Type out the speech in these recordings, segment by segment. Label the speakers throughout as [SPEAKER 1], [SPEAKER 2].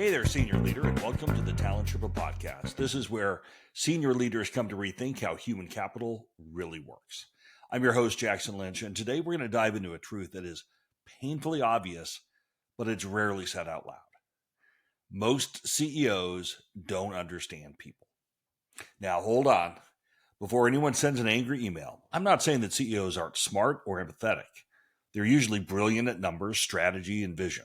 [SPEAKER 1] Hey there, senior leader, and welcome to the Talent Triple Podcast. This is where senior leaders come to rethink how human capital really works. I'm your host, Jackson Lynch, and today we're going to dive into a truth that is painfully obvious, but it's rarely said out loud. Most CEOs don't understand people. Now, hold on. Before anyone sends an angry email, I'm not saying that CEOs aren't smart or empathetic. They're usually brilliant at numbers, strategy, and vision.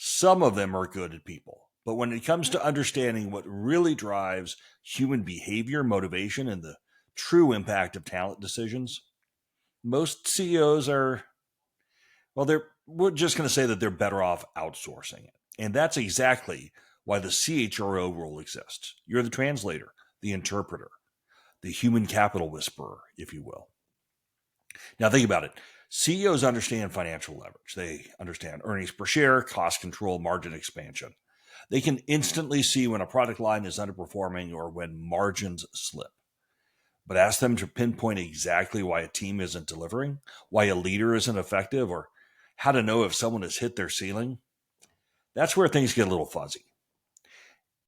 [SPEAKER 1] Some of them are good at people, but when it comes to understanding what really drives human behavior, motivation, and the true impact of talent decisions, most CEOs we're just going to say that they're better off outsourcing it. And that's exactly why the CHRO role exists. You're the translator, the interpreter, the human capital whisperer, if you will. Now think about it. CEOs understand financial leverage. They understand earnings per share, cost control, margin expansion. They can instantly see when a product line is underperforming or when margins slip. But ask them to pinpoint exactly why a team isn't delivering, why a leader isn't effective, or how to know if someone has hit their ceiling. That's where things get a little fuzzy.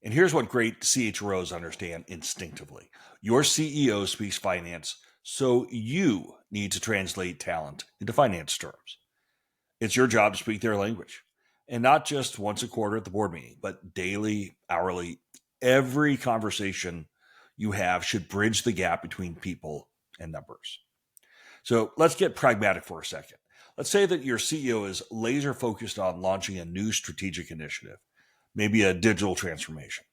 [SPEAKER 1] And here's what great CHROs understand instinctively. Your CEO speaks finance, so you need to translate talent into finance terms. It's your job to speak their language. And not just once a quarter at the board meeting, but daily, hourly. Every conversation you have should bridge the gap between people and numbers. So let's get pragmatic for a second. Let's say that your CEO is laser focused on launching a new strategic initiative, maybe a digital transformation.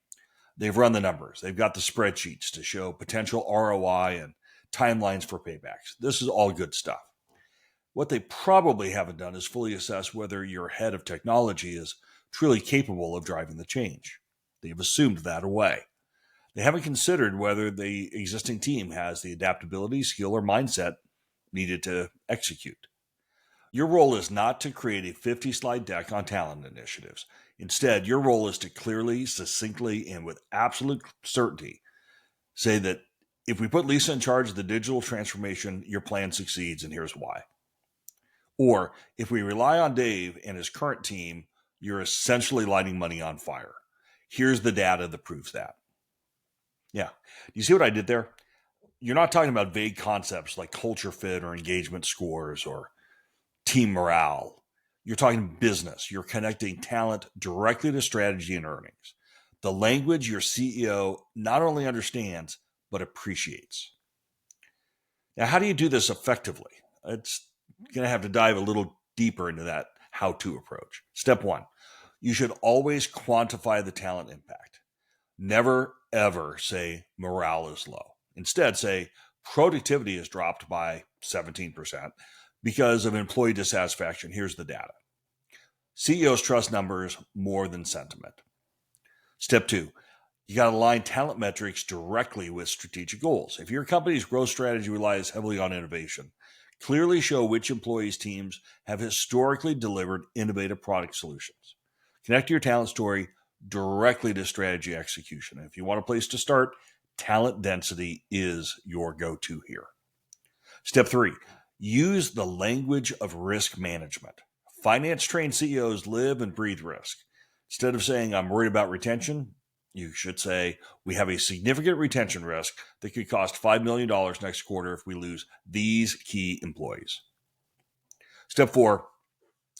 [SPEAKER 1] They've run the numbers. They've got the spreadsheets to show potential ROI and timelines for paybacks. This is all good stuff. What they probably haven't done is fully assess whether your head of technology is truly capable of driving the change. They've assumed that away. They haven't considered whether the existing team has the adaptability, skill, or mindset needed to execute. Your role is not to create a 50-slide deck on talent initiatives. Instead, your role is to clearly, succinctly, and with absolute certainty say that if we put Lisa in charge of the digital transformation, your plan succeeds, and here's why. Or if we rely on Dave and his current team, you're essentially lighting money on fire. Here's the data that proves that. Yeah. You see what I did there? You're not talking about vague concepts like culture fit or engagement scores or team morale. You're talking business. You're connecting talent directly to strategy and earnings. The language your CEO not only understands, but appreciates. Now, how do you do this effectively? It's going to have to dive a little deeper into that how-to approach. Step one, you should always quantify the talent impact. Never, ever say morale is low. Instead, say productivity has dropped by 17% because of employee dissatisfaction. Here's the data. CEOs trust numbers more than sentiment. Step two, you got to align talent metrics directly with strategic goals. If your company's growth strategy relies heavily on innovation, clearly show which employees' teams have historically delivered innovative product solutions. Connect your talent story directly to strategy execution. If you want a place to start, talent density is your go-to here. Step three, use the language of risk management. Finance-trained CEOs live and breathe risk. Instead of saying, I'm worried about retention, you should say, we have a significant retention risk that could cost $5 million next quarter if we lose these key employees. Step four,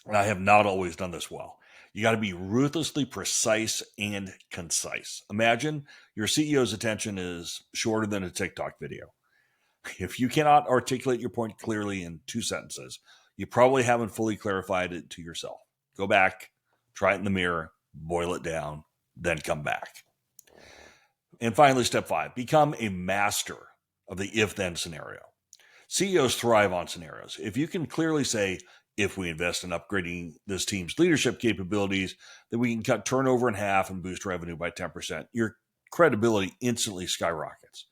[SPEAKER 1] and I have not always done this well, you got to be ruthlessly precise and concise. Imagine your CEO's attention is shorter than a TikTok video. If you cannot articulate your point clearly in 2 sentences, you probably haven't fully clarified it to yourself. Go back, try it in the mirror, boil it down, then come back. And finally, step five, become a master of the if-then scenario. CEOs thrive on scenarios. If you can clearly say, if we invest in upgrading this team's leadership capabilities, then we can cut turnover in half and boost revenue by 10%, your credibility instantly skyrockets.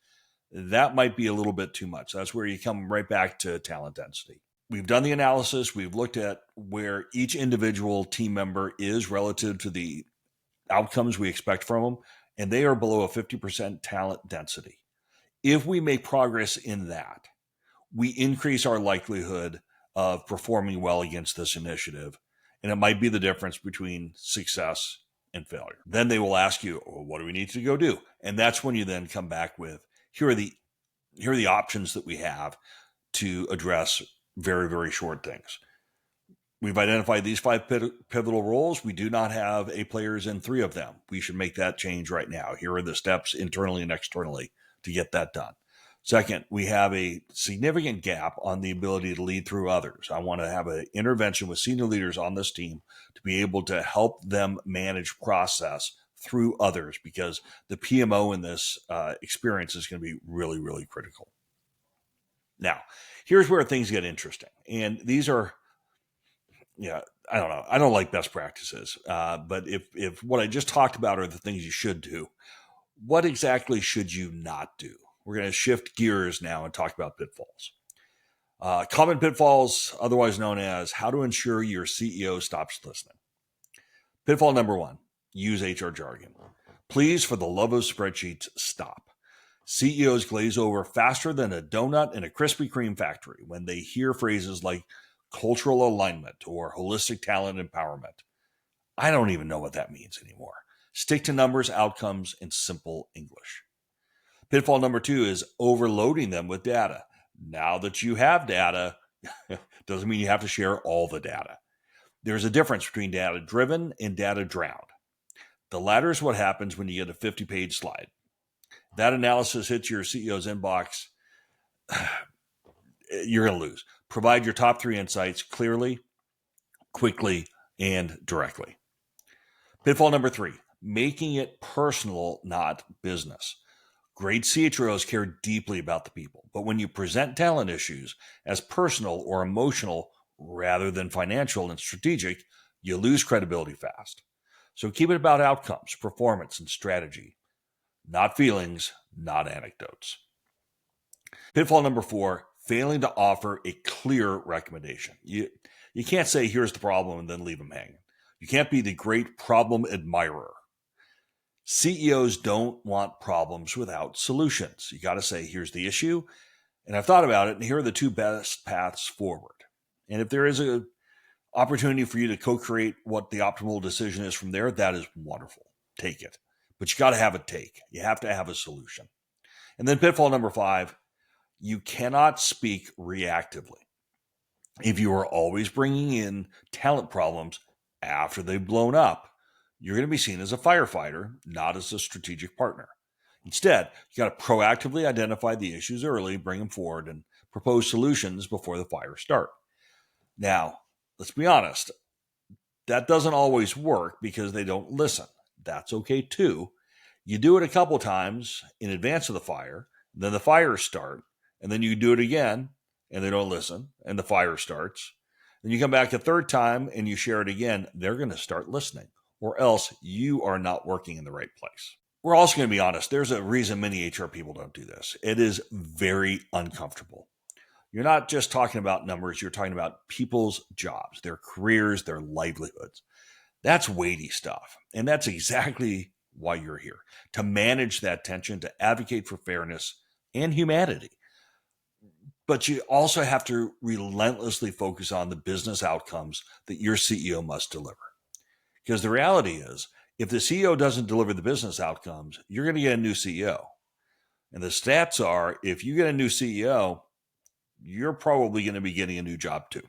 [SPEAKER 1] That might be a little bit too much. That's where you come right back to talent density. We've done the analysis. We've looked at where each individual team member is relative to the outcomes we expect from them, and they are below a 50% talent density. If we make progress in that, we increase our likelihood of performing well against this initiative, and it might be the difference between success and failure. Then they will ask you, well, what do we need to go do? And that's when you then come back with, here are the options that we have to address very, very short things. We've identified these 5 pivotal roles. We do not have A players in 3 of them. We should make that change right now. Here are the steps internally and externally to get that done. Second, we have a significant gap on the ability to lead through others. I want to have an intervention with senior leaders on this team to be able to help them manage process through others, because the PMO in this experience is going to be really, really critical. Now, here's where things get interesting. And these are, I don't know. I don't like best practices. But if what I just talked about are the things you should do, what exactly should you not do? We're going to shift gears now and talk about pitfalls. Common pitfalls, otherwise known as how to ensure your CEO stops listening. Pitfall number 1, use HR jargon. Please, for the love of spreadsheets, stop. CEOs glaze over faster than a donut in a Krispy Kreme factory when they hear phrases like cultural alignment or holistic talent empowerment. I don't even know what that means anymore. Stick to numbers, outcomes, and simple English. Pitfall number 2 is overloading them with data. Now that you have data, doesn't mean you have to share all the data. There's a difference between data-driven and data-drowned. The latter is what happens when you get a 50-page slide. That analysis hits your CEO's inbox, you're going to lose. Provide your top 3 insights clearly, quickly, and directly. Pitfall number 3, making it personal, not business. Great CHROs care deeply about the people, but when you present talent issues as personal or emotional rather than financial and strategic, you lose credibility fast. So keep it about outcomes, performance, and strategy, not feelings, not anecdotes. Pitfall number 4, failing to offer a clear recommendation. You can't say, here's the problem, and then leave them hanging. You can't be the great problem admirer. CEOs don't want problems without solutions. You got to say, here's the issue, and I've thought about it, and here are the 2 best paths forward. And if there is an opportunity for you to co-create what the optimal decision is from there, that is wonderful. Take it. But you got to have a take. You have to have a solution. And then pitfall number 5, you cannot speak reactively. If you are always bringing in talent problems after they've blown up, you're going to be seen as a firefighter, not as a strategic partner. Instead, you got to proactively identify the issues early, bring them forward, and propose solutions before the fires start. Now, let's be honest, that doesn't always work because they don't listen. That's okay too. You do it a couple times in advance of the fire, then the fires start, and then you do it again, and they don't listen, and the fire starts. Then you come back a third time and you share it again, they're going to start listening, or else you are not working in the right place. We're also going to be honest. There's a reason many HR people don't do this. It is very uncomfortable. You're not just talking about numbers. You're talking about people's jobs, their careers, their livelihoods. That's weighty stuff. And that's exactly why you're here, to manage that tension, to advocate for fairness and humanity. But you also have to relentlessly focus on the business outcomes that your CEO must deliver. Because the reality is, if the CEO doesn't deliver the business outcomes, you're going to get a new CEO. And the stats are, if you get a new CEO, you're probably going to be getting a new job too.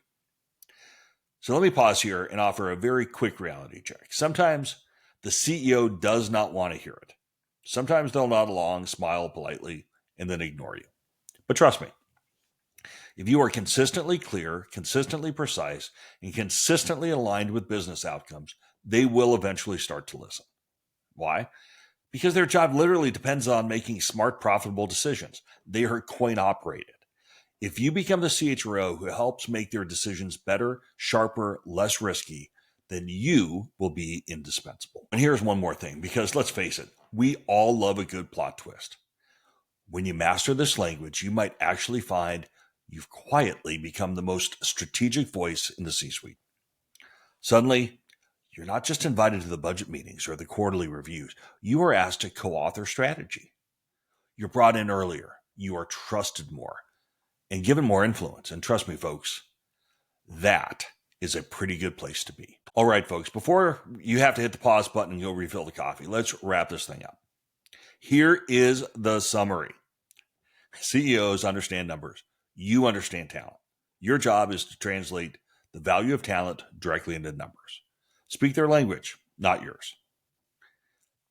[SPEAKER 1] So let me pause here and offer a very quick reality check. Sometimes the CEO does not want to hear it. Sometimes they'll nod along, smile politely, and then ignore you. But trust me, if you are consistently clear, consistently precise, and consistently aligned with business outcomes, they will eventually start to listen. Why? Because their job literally depends on making smart, profitable decisions. They are coin operated. If you become the CHRO who helps make their decisions better, sharper, less risky, then you will be indispensable. And here's one more thing, because let's face it, we all love a good plot twist. When you master this language, you might actually find you've quietly become the most strategic voice in the C-suite. Suddenly, you're not just invited to the budget meetings or the quarterly reviews. You are asked to co-author strategy. You're brought in earlier. You are trusted more and given more influence. And trust me, folks, that is a pretty good place to be. All right, folks, before you have to hit the pause button and go refill the coffee, let's wrap this thing up. Here is the summary. CEOs understand numbers. You understand talent. Your job is to translate the value of talent directly into numbers. Speak their language, not yours.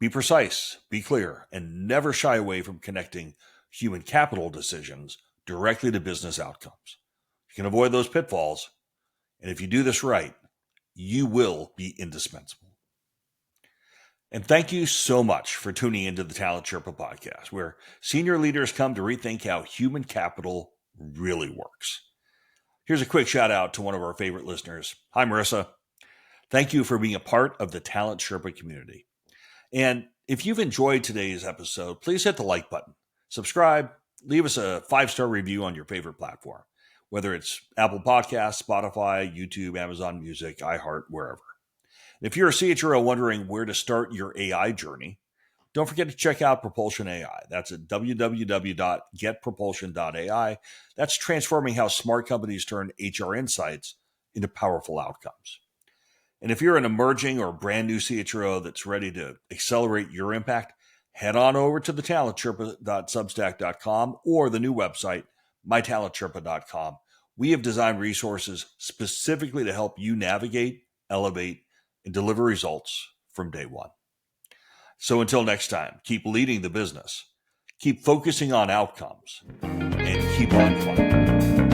[SPEAKER 1] Be precise, be clear, and never shy away from connecting human capital decisions directly to business outcomes. You can avoid those pitfalls, and if you do this right, you will be indispensable. And thank you so much for tuning into the Talent Sherpa podcast, where senior leaders come to rethink how human capital really works. Here's a quick shout out to one of our favorite listeners. Hi, Marissa. Thank you for being a part of the Talent Sherpa community. And if you've enjoyed today's episode, please hit the like button, subscribe, leave us a 5-star review on your favorite platform, whether it's Apple Podcasts, Spotify, YouTube, Amazon Music, iHeart, wherever. If you're a CHRO wondering where to start your AI journey, don't forget to check out Propulsion AI. That's at www.getpropulsion.ai. That's transforming how smart companies turn HR insights into powerful outcomes. And if you're an emerging or brand new CHRO that's ready to accelerate your impact, head on over to thetalentSherpa.substack.com or the new website, mytalentsherpa.com. We have designed resources specifically to help you navigate, elevate, and deliver results from day one. So until next time, keep leading the business, keep focusing on outcomes, and keep on climbing.